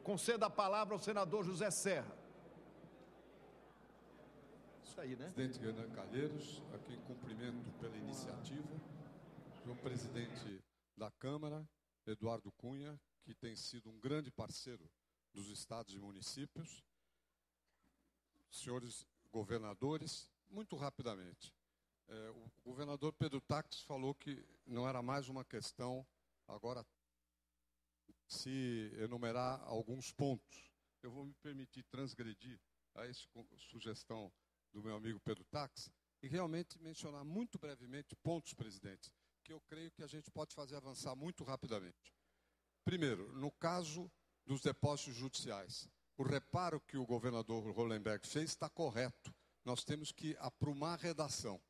Conceda a palavra ao senador José Serra. Isso aí, né? Presidente Renan Calheiros, aqui cumprimento pela iniciativa. O presidente da Câmara, Eduardo Cunha, que tem sido um grande parceiro dos estados e municípios. Senhores governadores, muito rapidamente. O governador Pedro Taques falou que não era mais uma questão, agora, se enumerar alguns pontos. Eu vou me permitir transgredir a essa sugestão do meu amigo Pedro Taques e realmente mencionar muito brevemente pontos, presidente, que eu creio que a gente pode fazer avançar muito rapidamente. Primeiro, no caso dos depósitos judiciais, o reparo que o governador Hollenberg fez está correto. Nós temos que aprumar a redação.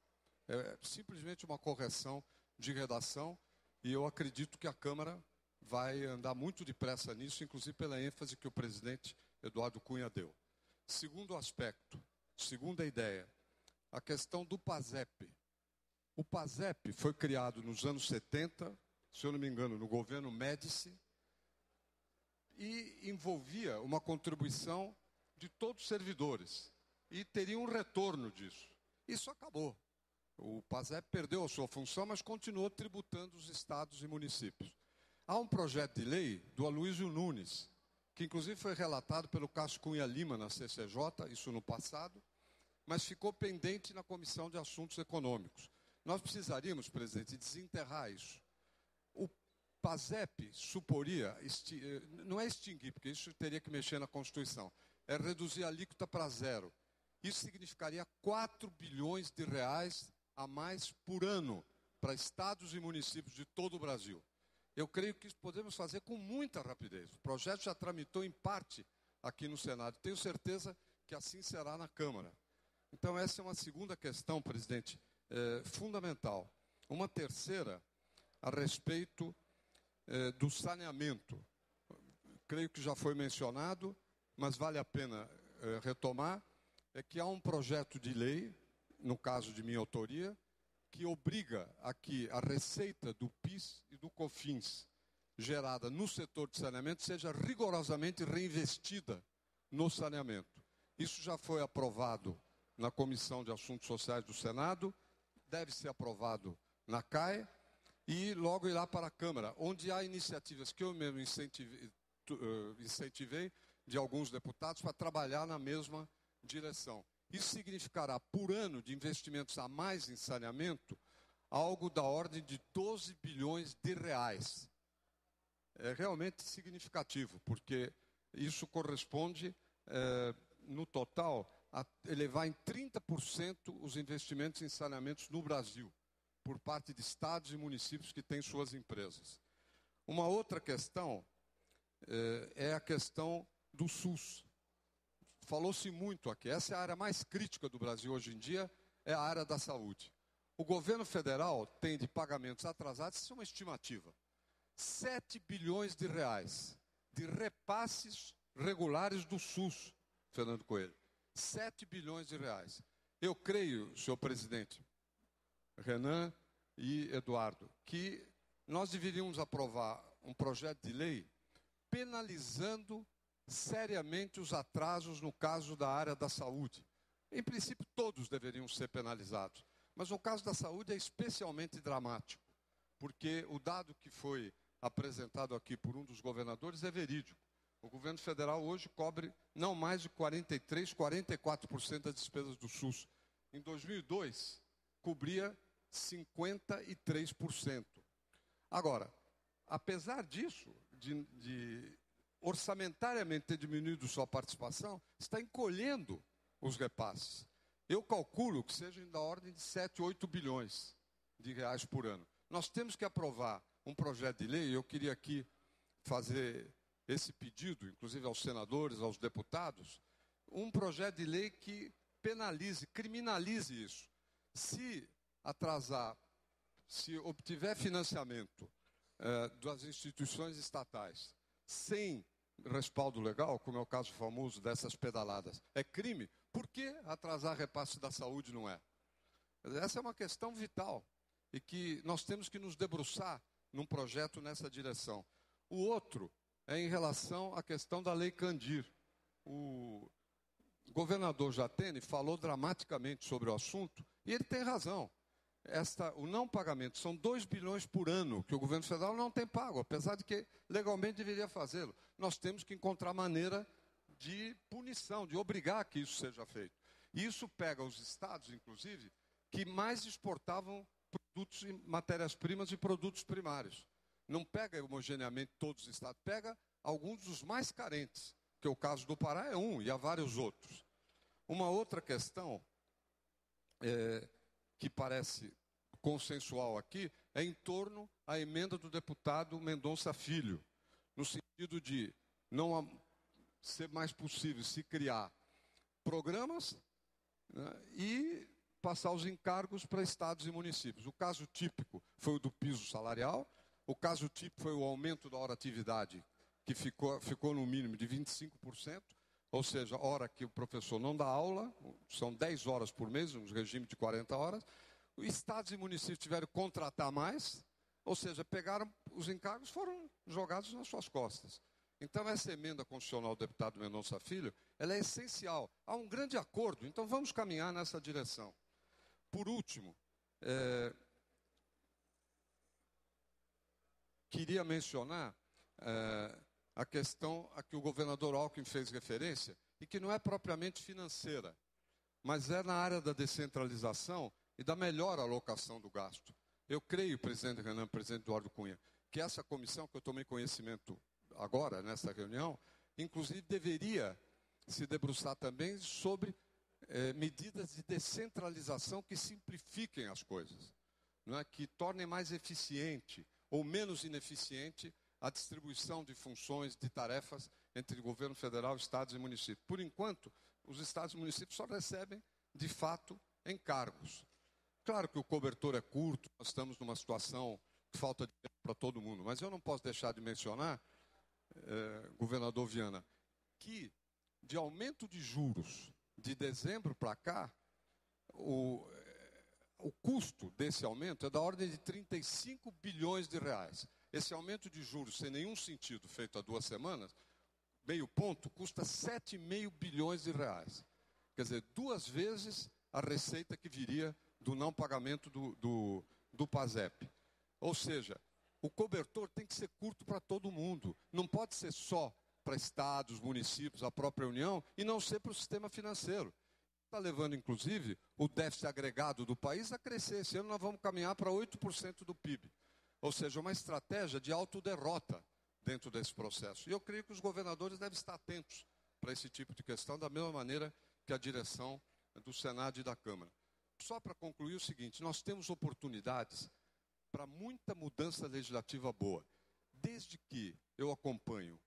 É simplesmente uma correção de redação e eu acredito que a Câmara vai andar muito depressa nisso, inclusive pela ênfase que o presidente Eduardo Cunha deu. Segundo aspecto, segunda ideia, a questão do PASEP. O PASEP foi criado nos anos 70, se eu não me engano, no governo Médici, e envolvia uma contribuição de todos os servidores. E teria um retorno disso. Isso acabou. O PASEP perdeu a sua função, mas continuou tributando os estados e municípios. Há um projeto de lei do Aloysio Nunes, que inclusive foi relatado pelo Cássio Cunha Lima na CCJ, isso no passado, mas ficou pendente na Comissão de Assuntos Econômicos. Nós precisaríamos, presidente, desenterrar isso. O PASEP suporia, não é extinguir, porque isso teria que mexer na Constituição, é reduzir a alíquota para zero. Isso significaria 4 bilhões de reais a mais por ano para estados e municípios de todo o Brasil. Eu creio que isso podemos fazer com muita rapidez. O projeto já tramitou em parte aqui no Senado. Tenho certeza que assim será na Câmara. Então essa é uma segunda questão, presidente, fundamental. Uma terceira, a respeito do saneamento. Creio que já foi mencionado, mas vale a pena retomar, é que há um projeto de lei, no caso de minha autoria, que obriga a que a receita do PIS e do COFINS gerada no setor de saneamento seja rigorosamente reinvestida no saneamento. Isso já foi aprovado na Comissão de Assuntos Sociais do Senado, deve ser aprovado na CAE e logo irá para a Câmara, onde há iniciativas que eu mesmo incentivei de alguns deputados para trabalhar na mesma direção. Isso significará, por ano de investimentos a mais em saneamento, algo da ordem de 12 bilhões de reais. É realmente significativo, porque isso corresponde, no total, a elevar em 30% os investimentos em saneamentos no Brasil, por parte de estados e municípios que têm suas empresas. Uma outra questão é a questão do SUS. Falou-se muito aqui, essa é a área mais crítica do Brasil hoje em dia, é a área da saúde. O governo federal tem de pagamentos atrasados, isso é uma estimativa, 7 bilhões de reais de repasses regulares do SUS, Fernando Coelho. 7 bilhões de reais. Eu creio, senhor presidente, Renan e Eduardo, que nós deveríamos aprovar um projeto de lei penalizando seriamente os atrasos no caso da área da saúde. Em princípio, todos deveriam ser penalizados. Mas o caso da saúde é especialmente dramático, porque o dado que foi apresentado aqui por um dos governadores é verídico. O governo federal hoje cobre não mais de 43%, 44% das despesas do SUS. Em 2002, cobria 53%. Agora, apesar disso, de orçamentariamente ter diminuído sua participação, está encolhendo os repasses. Eu calculo que seja da ordem de 7, 8 bilhões de reais por ano. Nós temos que aprovar um projeto de lei, eu queria aqui fazer esse pedido, inclusive aos senadores, aos deputados, um projeto de lei que penalize, criminalize isso. Se atrasar, se obtiver financiamento das instituições estatais sem respaldo legal, como é o caso famoso dessas pedaladas, é crime? Por que atrasar repasse da saúde não é? Essa é uma questão vital e que nós temos que nos debruçar num projeto nessa direção. O outro é em relação à questão da Lei Candir. O governador Jatene falou dramaticamente sobre o assunto, e ele tem razão. O não pagamento são 2 bilhões por ano que o governo federal não tem pago, apesar de que legalmente deveria fazê-lo. Nós temos que encontrar maneira de punição, de obrigar que isso seja feito. E isso pega os estados, inclusive, que mais exportavam produtos e matérias-primas e produtos primários. Não pega homogeneamente todos os estados, pega alguns dos mais carentes, que o caso do Pará é um, e há vários outros. Uma outra questão que parece consensual aqui é em torno à emenda do deputado Mendonça Filho, no sentido de não ser mais possível se criar programas, né, e passar os encargos para estados e municípios. O caso típico foi o do piso salarial, o caso típico foi o aumento da hora-atividade, que ficou no mínimo de 25%, ou seja, hora que o professor não dá aula, são 10 horas por mês, um regime de 40 horas. Os estados e municípios tiveram que contratar mais, ou seja, pegaram os encargos, foram jogados nas suas costas. Então, essa emenda constitucional do deputado Mendonça Filho, ela é essencial. Há um grande acordo, então vamos caminhar nessa direção. Por último, queria mencionar a questão a que o governador Alckmin fez referência, e que não é propriamente financeira, mas é na área da descentralização e da melhor alocação do gasto. Eu creio, presidente Renan, presidente Eduardo Cunha, que essa comissão, que eu tomei conhecimento agora, nessa reunião, inclusive deveria se debruçar também sobre medidas de descentralização que simplifiquem as coisas, não é? Que tornem mais eficiente ou menos ineficiente a distribuição de funções, de tarefas entre governo federal, estados e municípios. Por enquanto, os estados e municípios só recebem, de fato, encargos. Claro que o cobertor é curto, nós estamos numa situação que falta dinheiro para todo mundo, mas eu não posso deixar de mencionar, governador Viana, que de aumento de juros de dezembro para cá, o custo desse aumento é da ordem de 35 bilhões de reais. Esse aumento de juros, sem nenhum sentido, feito há 2 semanas, meio ponto, custa 7,5 bilhões de reais. Quer dizer, 2 vezes a receita que viria do não pagamento do PASEP. Ou seja, o cobertor tem que ser curto para todo mundo. Não pode ser só para estados, municípios, a própria União, e não ser para o sistema financeiro. Está levando, inclusive, o déficit agregado do país a crescer. Esse ano nós vamos caminhar para 8% do PIB. Ou seja, uma estratégia de autoderrota dentro desse processo. E eu creio que os governadores devem estar atentos para esse tipo de questão, da mesma maneira que a direção do Senado e da Câmara. Só para concluir o seguinte, nós temos oportunidades para muita mudança legislativa boa. Desde que eu acompanho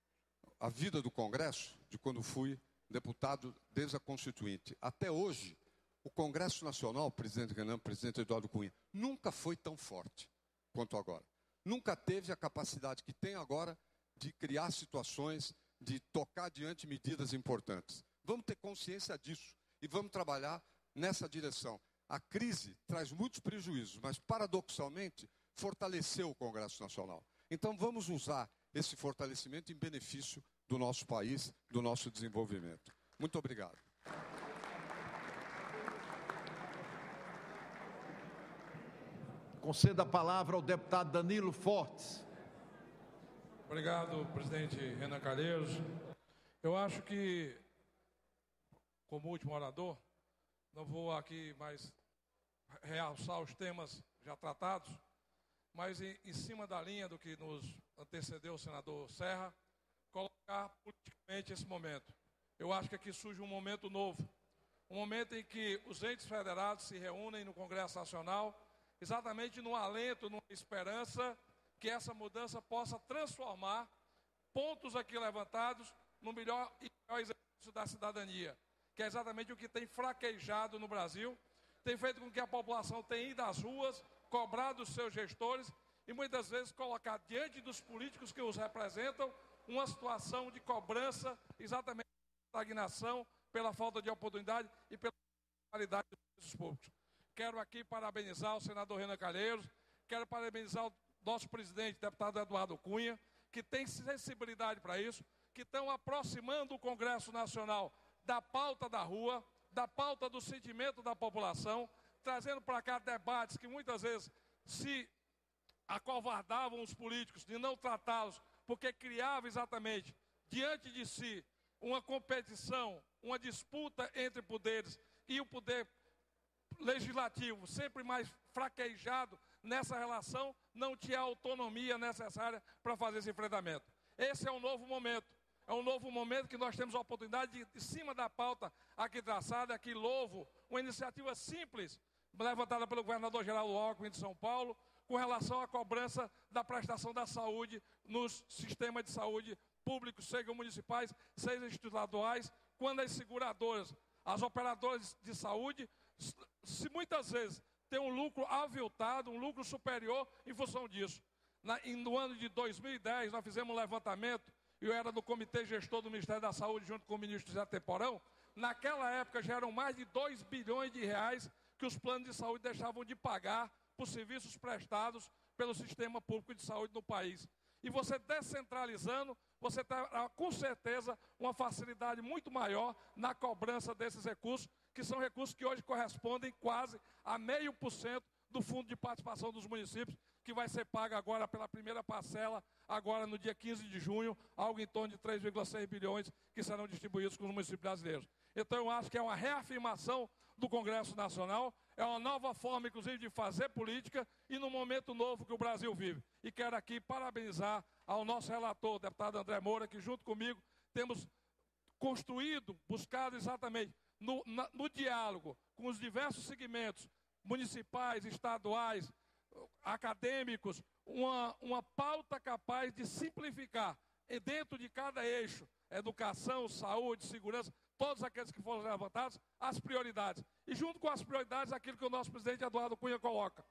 a vida do Congresso, de quando fui deputado desde a Constituinte, até hoje, o Congresso Nacional, presidente Renan, presidente Eduardo Cunha, nunca foi tão forte quanto agora. Nunca teve a capacidade que tem agora de criar situações, de tocar adiante medidas importantes. Vamos ter consciência disso e vamos trabalhar nessa direção. A crise traz muitos prejuízos, mas, paradoxalmente, fortaleceu o Congresso Nacional. Então, vamos usar esse fortalecimento em benefício do nosso país, do nosso desenvolvimento. Muito obrigado. Conceda a palavra ao deputado Danilo Fortes. Obrigado, presidente Renan Calheiros. Eu acho que, como último orador, não vou aqui mais realçar os temas já tratados, mas em cima da linha do que nos antecedeu o senador Serra, colocar politicamente esse momento. Eu acho que aqui surge um momento novo, um momento em que os entes federados se reúnem no Congresso Nacional, exatamente no alento, numa esperança que essa mudança possa transformar pontos aqui levantados no melhor e maior exercício da cidadania, que é exatamente o que tem fraquejado no Brasil, tem feito com que a população tenha ido às ruas, cobrado dos seus gestores e muitas vezes colocar diante dos políticos que os representam uma situação de cobrança, exatamente pela estagnação, pela falta de oportunidade e pela qualidade dos serviços públicos. Quero aqui parabenizar o senador Renan Calheiros, quero parabenizar o nosso presidente, deputado Eduardo Cunha, que têm sensibilidade para isso, que estão aproximando o Congresso Nacional da pauta da rua, da pauta do sentimento da população, trazendo para cá debates que muitas vezes se acovardavam os políticos de não tratá-los, porque criava exatamente diante de si uma competição, uma disputa entre poderes, e o poder legislativo sempre mais fraquejado nessa relação, não tinha a autonomia necessária para fazer esse enfrentamento. Esse é um novo momento. É um novo momento que nós temos a oportunidade de cima da pauta aqui traçada, aqui louvo, uma iniciativa simples, levantada pelo governador Geraldo Alckmin de São Paulo, com relação à cobrança da prestação da saúde nos sistemas de saúde públicos, sejam municipais, sejam estaduais, quando as seguradoras, as operadoras de saúde, se muitas vezes têm um lucro aviltado, um lucro superior em função disso. No ano de 2010, nós fizemos um levantamento, eu era do Comitê Gestor do Ministério da Saúde, junto com o ministro José Temporão. Naquela época, já eram mais de 2 bilhões de reais que os planos de saúde deixavam de pagar por serviços prestados pelo sistema público de saúde no país. E você descentralizando, você terá com certeza uma facilidade muito maior na cobrança desses recursos, que são recursos que hoje correspondem quase a 0,5% do fundo de participação dos municípios, que vai ser pago agora pela primeira parcela, agora no dia 15 de junho, algo em torno de 3,6 bilhões que serão distribuídos com os municípios brasileiros. Então eu acho que é uma reafirmação do Congresso Nacional, é uma nova forma, inclusive, de fazer política e no momento novo que o Brasil vive. E quero aqui parabenizar ao nosso relator, o deputado André Moura, que junto comigo temos construído, buscado exatamente no diálogo com os diversos segmentos municipais, estaduais, acadêmicos, uma pauta capaz de simplificar, e dentro de cada eixo, educação, saúde, segurança, todos aqueles que foram levantados, as prioridades. E junto com as prioridades, aquilo que o nosso presidente Eduardo Cunha coloca.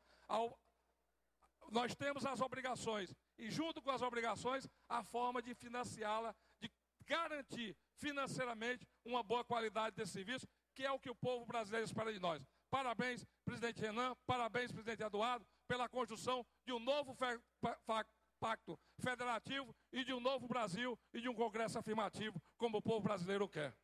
Nós temos as obrigações, e junto com as obrigações, a forma de financiá-la, de garantir financeiramente uma boa qualidade desse serviço, que é o que o povo brasileiro espera de nós. Parabéns, presidente Renan, parabéns, presidente Eduardo, pela construção de um novo pacto federativo e de um novo Brasil e de um Congresso afirmativo, como o povo brasileiro quer.